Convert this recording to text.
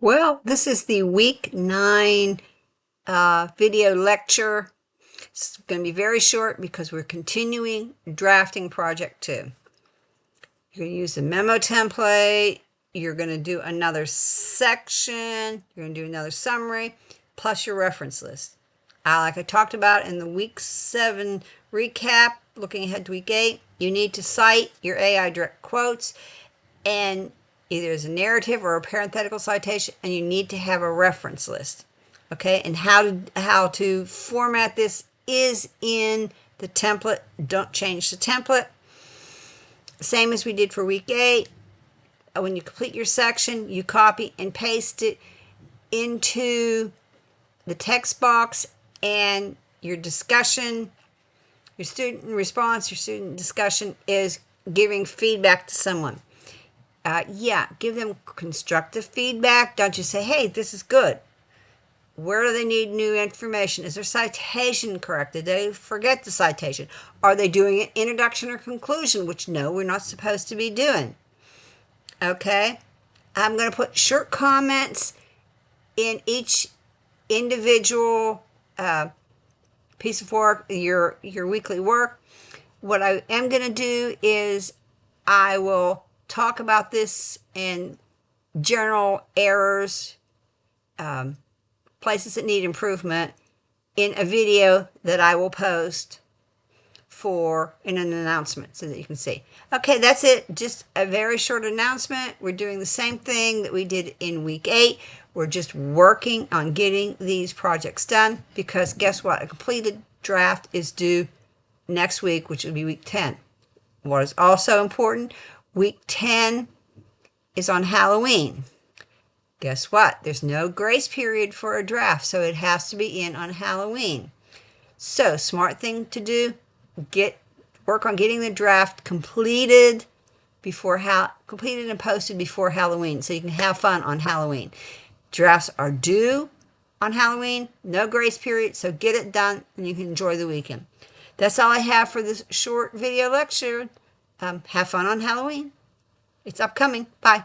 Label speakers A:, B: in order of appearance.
A: Well, this is the week 9 video lecture. It's going to be very short because we're continuing drafting project 2. You're going to use the memo template. You're going to do another section. You're going to do another summary, plus your reference list. Like I talked about in the week 7 recap, looking ahead to week 8, you need to cite your AI direct quotes and either as a narrative or a parenthetical citation, and you need to have a reference list. Okay, and how to format this is in the template. Don't change the template. Same as we did for week 8. When you complete your section, you copy and paste it into the text box, and your discussion, your student response, your student discussion is giving feedback to someone. Give them constructive feedback. Don't just say, hey, this is good. Where do they need new information? Is their citation correct? Did they forget the citation? Are they doing an introduction or conclusion, which no, we're not supposed to be doing? Okay? I'm going to put short comments in each individual piece of work, your weekly work. What I am going to do is I will talk about this in general errors, places that need improvement in a video that I will post in an announcement so that you can see. Okay, that's it. Just a very short announcement. We're doing the same thing that we did in week 8. We're just working on getting these projects done because guess what? A completed draft is due next week, which will be week 10. What is also important, week 10 is on Halloween. Guess what? There's no grace period for a draft, so it has to be in on Halloween. So, smart thing to do, work on getting the draft completed and posted before Halloween, so you can have fun on Halloween. Drafts are due on Halloween, no grace period, so get it done and you can enjoy the weekend. That's all I have for this short video lecture. Have fun on Halloween. It's upcoming. Bye.